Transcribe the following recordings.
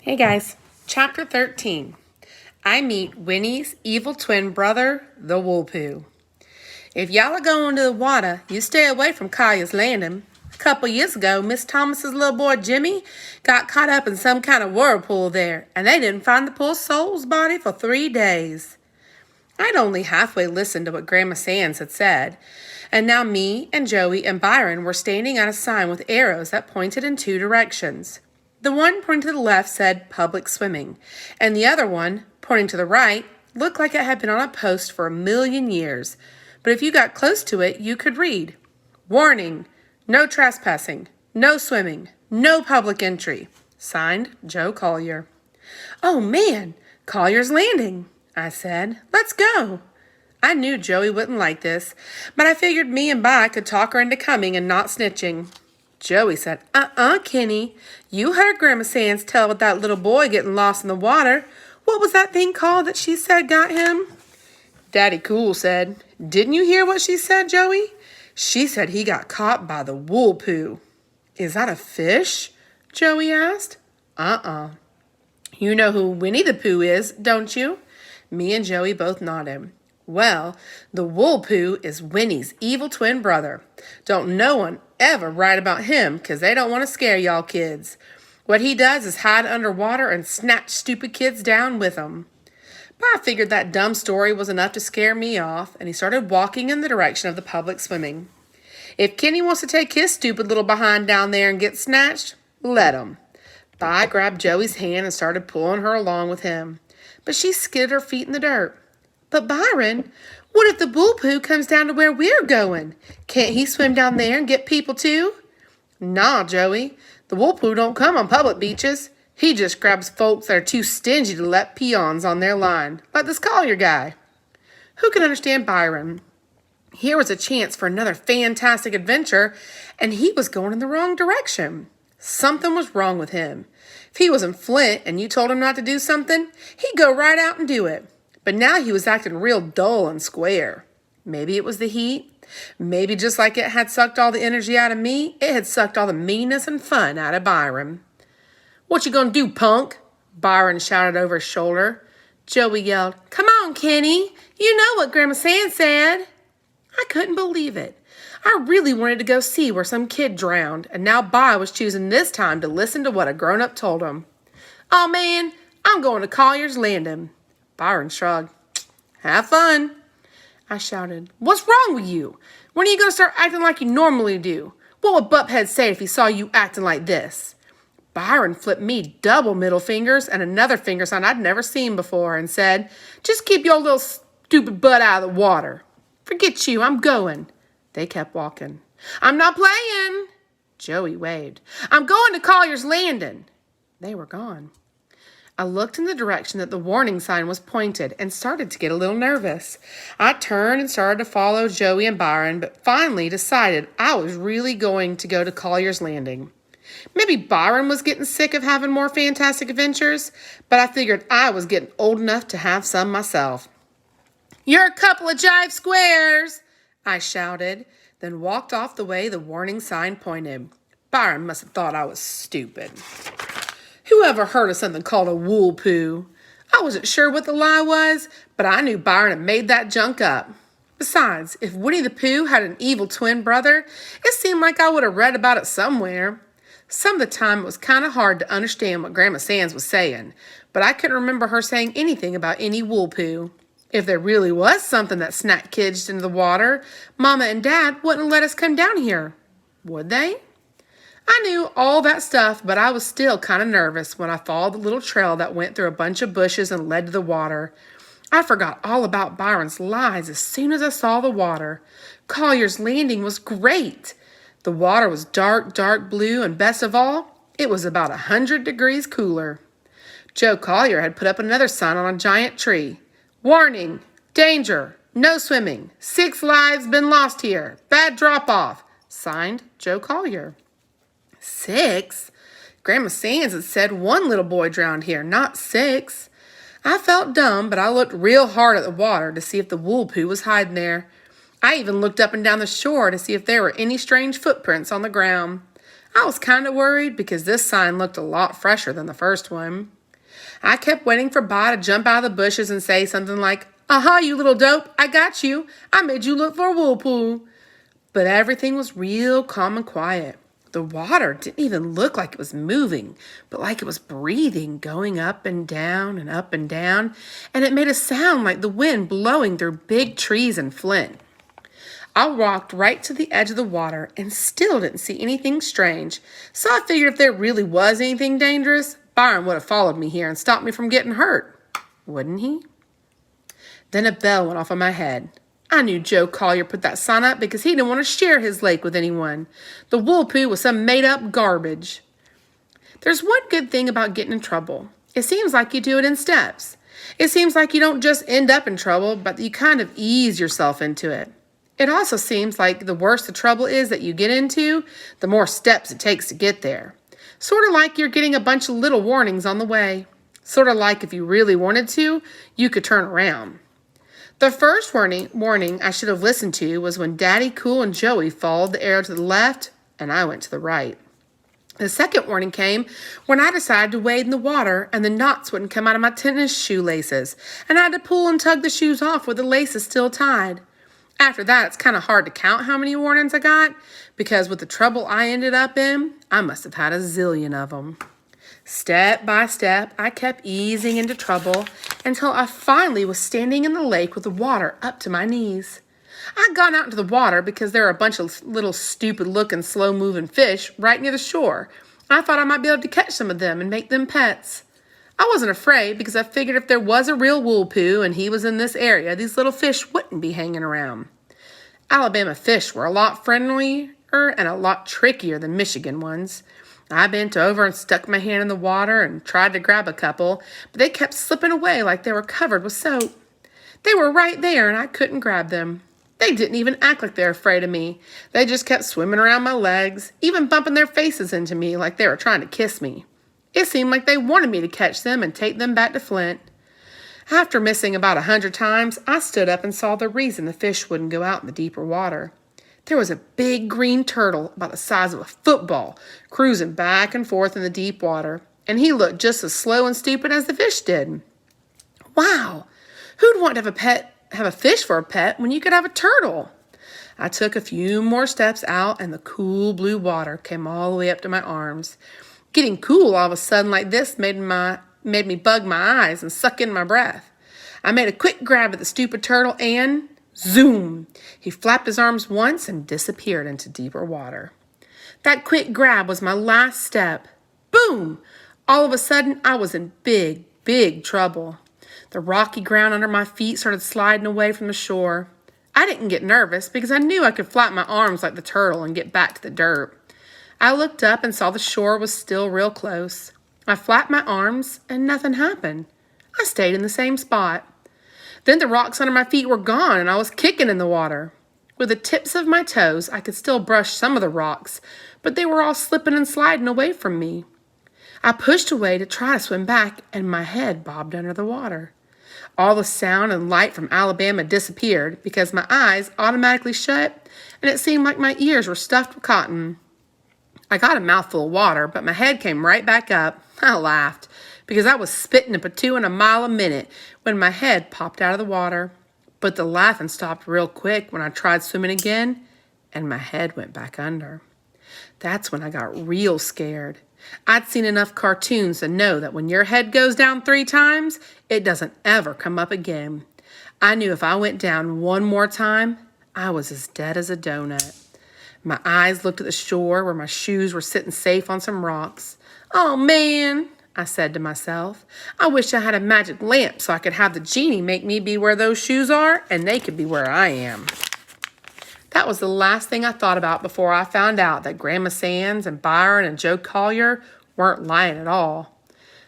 Hey guys, Chapter 13. I meet Winnie's evil twin brother, the Woolpoo. If y'all are going to the water, you stay away from Collier's Landing. A couple years ago, Miss Thomas's little boy Jimmy got caught up in some kind of whirlpool there, and they didn't find the poor soul's body for 3 days. I'd only halfway listened to what Grandma Sands had said, and now me and Joey and Byron were standing at a sign with arrows that pointed in 2 directions. The one pointing to the left said public swimming, and the other one, pointing to the right, looked like it had been on a post for 1,000,000 years. But if you got close to it, you could read, "Warning, no trespassing, no swimming, no public entry. Signed, Joe Collier." "Oh man, Collier's Landing," I said. "Let's go." I knew Joey wouldn't like this, but I figured me and Bi could talk her into coming and not snitching. Joey said, Kenny, you heard Grandma Sands tell about that little boy getting lost in the water. What was that thing called that she said got him?" Daddy Cool said, "Didn't you hear what she said, Joey? She said he got caught by the Woolpoo." "Is that a fish?" Joey asked. "You know who Winnie the Pooh is, don't you?" Me and Joey both nodded. "Well, the Woolpoo is Winnie's evil twin brother. Don't no one ever write about him, 'cause they don't want to scare y'all kids. What he does is hide underwater and snatch stupid kids down with him." But I figured that dumb story was enough to scare me off, and he started walking in the direction of the public swimming. "If Kenny wants to take his stupid little behind down there and get snatched, let him." Bi grabbed Joey's hand and started pulling her along with him, but she skidded her feet in the dirt. "But Byron, what if the Woolpoo comes down to where we're going? Can't he swim down there and get people too?" "Nah, Joey. The Woolpoo don't come on public beaches. He just grabs folks that are too stingy to let peons on their line, like this Collier guy." Who could understand Byron? Here was a chance for another fantastic adventure, and he was going in the wrong direction. Something was wrong with him. If he was in Flint and you told him not to do something, he'd go right out and do it. But now he was acting real dull and square. Maybe it was the heat. Maybe just like it had sucked all the energy out of me, it had sucked all the meanness and fun out of Byron. "What you gonna do, punk?" Byron shouted over his shoulder. Joey yelled, "Come on, Kenny. You know what Grandma Sands said." I couldn't believe it. I really wanted to go see where some kid drowned, and now Bi was choosing this time to listen to what a grown-up told him. "Oh man, I'm going to Collier's Landing." Byron shrugged. "Have fun." I shouted, "What's wrong with you? When are you going to start acting like you normally do? What would Buphead say if he saw you acting like this?" Byron flipped me double middle fingers and another finger sign I'd never seen before and said, "Just keep your little stupid butt out of the water." "Forget you, I'm going." They kept walking. "I'm not playing." Joey waved. "I'm going to Collier's Landing." They were gone. I looked in the direction that the warning sign was pointed and started to get a little nervous. I turned and started to follow Joey and Byron, but finally decided I was really going to go to Collier's Landing. Maybe Byron was getting sick of having more fantastic adventures, but I figured I was getting old enough to have some myself. "You're a couple of jive squares," I shouted, then walked off the way the warning sign pointed. Byron must have thought I was stupid. Who ever heard of something called a Woolpoo? I wasn't sure what the lie was, but I knew Byron had made that junk up. Besides, if Winnie the Pooh had an evil twin brother, it seemed like I would have read about it somewhere. Some of the time it was kind of hard to understand what Grandma Sands was saying, but I couldn't remember her saying anything about any Woolpoo. If there really was something that snapped kids into the water, Mama and Dad wouldn't let us come down here. Would they? I knew all that stuff, but I was still kind of nervous when I followed the little trail that went through a bunch of bushes and led to the water. I forgot all about Byron's lies as soon as I saw the water. Collier's Landing was great. The water was dark, dark blue, and best of all, it was about 100 degrees cooler. Joe Collier had put up another sign on a giant tree. "Warning, danger, no swimming, 6 lives been lost here, bad drop-off." Signed, Joe Collier. 6? Grandma Sands had said 1 little boy drowned here, not 6. I felt dumb, but I looked real hard at the water to see if the Woolpoo was hiding there. I even looked up and down the shore to see if there were any strange footprints on the ground. I was kind of worried because this sign looked a lot fresher than the first one. I kept waiting for Ba to jump out of the bushes and say something like, "Aha, you little dope, I got you. I made you look for a whirlpool." But everything was real calm and quiet. The water didn't even look like it was moving, but like it was breathing, going up and down and up and down, and it made a sound like the wind blowing through big trees in Flint. I walked right to the edge of the water and still didn't see anything strange, so I figured if there really was anything dangerous, Byron would have followed me here and stopped me from getting hurt. Wouldn't he? Then a bell went off on my head. I knew Joe Collier put that sign up because he didn't want to share his lake with anyone. The whirlpool was some made-up garbage. There's one good thing about getting in trouble. It seems like you do it in steps. It seems like you don't just end up in trouble, but you kind of ease yourself into it. It also seems like the worse the trouble is that you get into, the more steps it takes to get there. Sort of like you're getting a bunch of little warnings on the way. Sort of like if you really wanted to, you could turn around. The first warning I should have listened to was when Daddy, Cool, and Joey followed the arrow to the left, and I went to the right. The second warning came when I decided to wade in the water and the knots wouldn't come out of my tennis shoelaces, and I had to pull and tug the shoes off with the laces still tied. After that, it's kind of hard to count how many warnings I got, because with the trouble I ended up in, I must have had a zillion of them. Step by step, I kept easing into trouble until I finally was standing in the lake with the water up to my knees. I'd gone out into the water because there were a bunch of little stupid-looking, slow-moving fish right near the shore. I thought I might be able to catch some of them and make them pets. I wasn't afraid because I figured if there was a real whirlpool and he was in this area, these little fish wouldn't be hanging around. Alabama fish were a lot friendlier and a lot trickier than Michigan ones. I bent over and stuck my hand in the water and tried to grab a couple, but they kept slipping away like they were covered with soap. They were right there and I couldn't grab them. They didn't even act like they were afraid of me. They just kept swimming around my legs, even bumping their faces into me like they were trying to kiss me. It seemed like they wanted me to catch them and take them back to Flint. After missing about 100 times, I stood up and saw the reason the fish wouldn't go out in the deeper water. There was a big green turtle about the size of a football cruising back and forth in the deep water, and he looked just as slow and stupid as the fish did. Wow, who'd want to have a fish for a pet when you could have a turtle? I took a few more steps out, and the cool blue water came all the way up to my arms. Getting cool all of a sudden like this made me bug my eyes and suck in my breath. I made a quick grab at the stupid turtle and zoom! He flapped his arms once and disappeared into deeper water. That quick grab was my last step. Boom! All of a sudden, I was in big, big trouble. The rocky ground under my feet started sliding away from the shore. I didn't get nervous because I knew I could flap my arms like the turtle and get back to the dirt. I looked up and saw the shore was still real close. I flapped my arms and nothing happened. I stayed in the same spot. Then the rocks under my feet were gone and I was kicking in the water. With the tips of my toes, I could still brush some of the rocks, but they were all slipping and sliding away from me. I pushed away to try to swim back, and my head bobbed under the water. All the sound and light from Alabama disappeared because my eyes automatically shut, and it seemed like my ears were stuffed with cotton. I got a mouthful of water, but my head came right back up. I laughed because I was spitting up a 2 and a mile a minute when my head popped out of the water. But the laughing stopped real quick when I tried swimming again, and my head went back under. That's when I got real scared. I'd seen enough cartoons to know that when your head goes down 3 times, it doesn't ever come up again. I knew if I went down one more time, I was as dead as a donut. My eyes looked at the shore where my shoes were sitting safe on some rocks. Oh, man, I said to myself. I wish I had a magic lamp so I could have the genie make me be where those shoes are and they could be where I am. That was the last thing I thought about before I found out that Grandma Sands and Byron and Joe Collier weren't lying at all.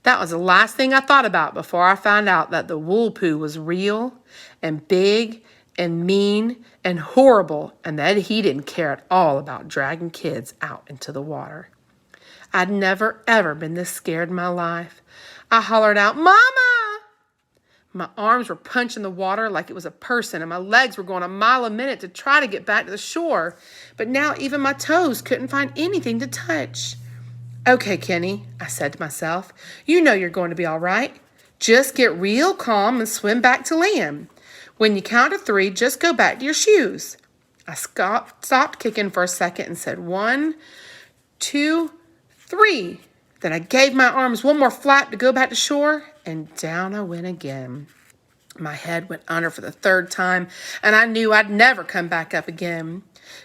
That was the last thing I thought about before I found out that the whirlpool was real and big and mean and horrible, and that he didn't care at all about dragging kids out into the water. I'd never, ever been this scared in my life. I hollered out, "Mama!" My arms were punching the water like it was a person, and my legs were going a mile a minute to try to get back to the shore. But now even my toes couldn't find anything to touch. Okay, Kenny, I said to myself, you know you're going to be all right. Just get real calm and swim back to land. When you count to 3, just go back to your shoes. I stopped kicking for a second and said 1, 2, 3. Then I gave my arms one more flap to go back to shore, and down I went again. My head went under for the 3rd time, and I knew I'd never come back up again.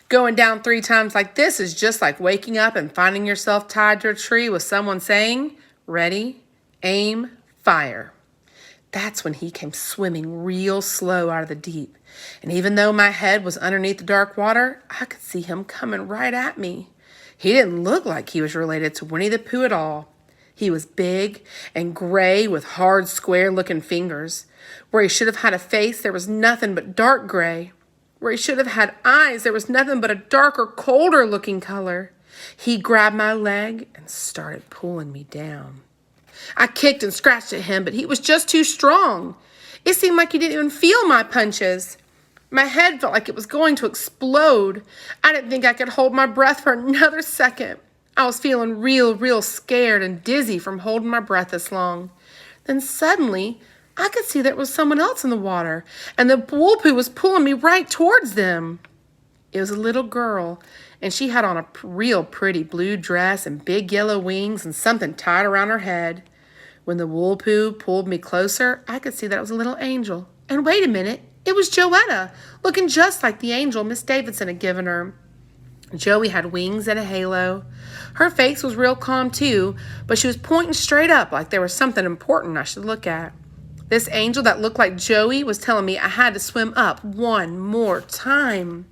Going down 3 times like this is just like waking up and finding yourself tied to a tree with someone saying, "Ready, aim, fire." That's when he came swimming real slow out of the deep. And even though my head was underneath the dark water, I could see him coming right at me. He didn't look like he was related to Winnie the Pooh at all. He was big and gray with hard, square-looking fingers. Where he should have had a face, there was nothing but dark gray. Where he should have had eyes, there was nothing but a darker, colder-looking color. He grabbed my leg and started pulling me down. I kicked and scratched at him, but he was just too strong. It seemed like he didn't even feel my punches. My head felt like it was going to explode. I didn't think I could hold my breath for another second. I was feeling real scared and dizzy from holding my breath this long. Then suddenly, I could see there was someone else in the water, and the Woolpoo was pulling me right towards them. It was a little girl, and she had on a real pretty blue dress and big yellow wings and something tied around her head. When the Woolpoo pulled me closer, I could see that it was a little angel. And wait a minute, it was Joetta, looking just like the angel Miss Davidson had given her. Joey had wings and a halo. Her face was real calm too, but she was pointing straight up like there was something important I should look at. This angel that looked like Joey was telling me I had to swim up one more time.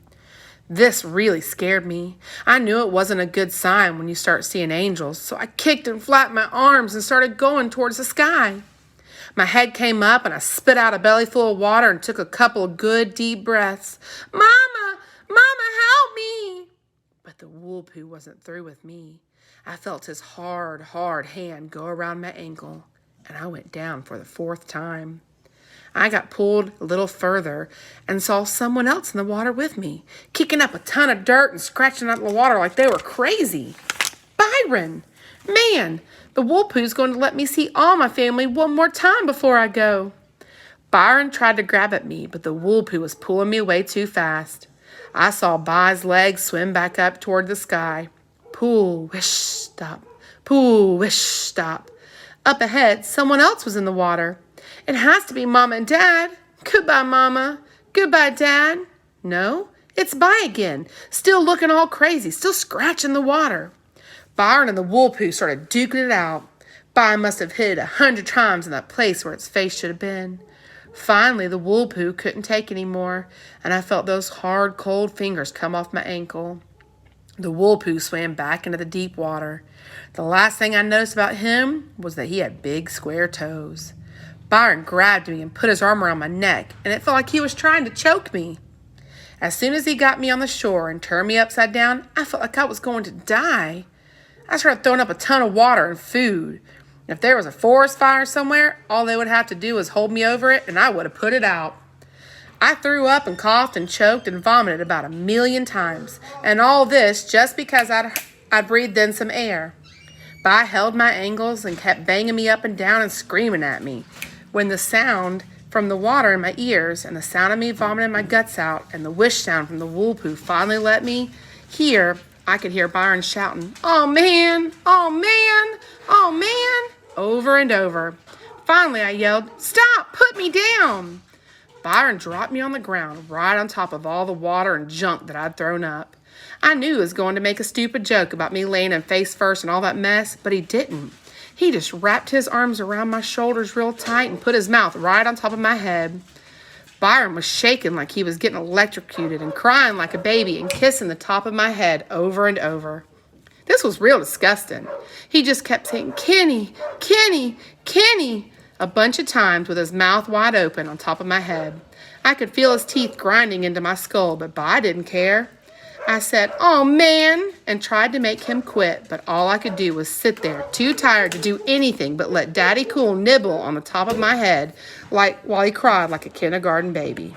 This really scared me. I knew it wasn't a good sign when you start seeing angels, so I kicked and flapped my arms and started going towards the sky. My head came up and I spit out a belly full of water and took a couple of good deep breaths. Mama, help me! But the Woolpoo wasn't through with me. I felt his hard hand go around my ankle, and I went down for the 4th time. I got pulled a little further and saw someone else in the water with me, kicking up a ton of dirt and scratching out the water like they were crazy. Byron! Man, the Woolpoo's going to let me see all my family one more time before I go. Byron tried to grab at me, but the Woolpoo was pulling me away too fast. I saw By's legs swim back up toward the sky. Pull, wish, stop. Pull, wish, stop. Up ahead, someone else was in the water. It has to be Mama and Dad. Goodbye, Mama. Goodbye, Dad. No, it's By again, still looking all crazy, still scratching the water. Byron and the Woolpoo started duking it out. By must have hit 100 times in that place where its face should have been. Finally, the Woolpoo couldn't take any more, and I felt those hard, cold fingers come off my ankle. The Woolpoo swam back into the deep water. The last thing I noticed about him was that he had big, square toes. Byron grabbed me and put his arm around my neck, and it felt like he was trying to choke me. As soon as he got me on the shore and turned me upside down, I felt like I was going to die. I started throwing up a ton of water and food. If there was a forest fire somewhere, all they would have to do was hold me over it, and I would have put it out. I threw up and coughed and choked and vomited about 1,000,000 times, and all this just because I'd breathed in some air. By held my ankles and kept banging me up and down and screaming at me. When the sound from the water in my ears and the sound of me vomiting my guts out and the wish sound from the Woolpoo finally let me hear, I could hear Byron shouting, "Oh man, oh man, oh man," over and over. Finally, I yelled, "Stop, put me down." Byron dropped me on the ground right on top of all the water and junk that I'd thrown up. I knew he was going to make a stupid joke about me laying in face first and all that mess, but he didn't. He just wrapped his arms around my shoulders real tight and put his mouth right on top of my head. Byron was shaking like he was getting electrocuted and crying like a baby and kissing the top of my head over and over. This was real disgusting. He just kept saying, "Kenny, Kenny, Kenny," a bunch of times with his mouth wide open on top of my head. I could feel his teeth grinding into my skull, but By didn't care. I said, "Oh man," and tried to make him quit, but all I could do was sit there, too tired to do anything but let Daddy Cool nibble on the top of my head while he cried like a kindergarten baby.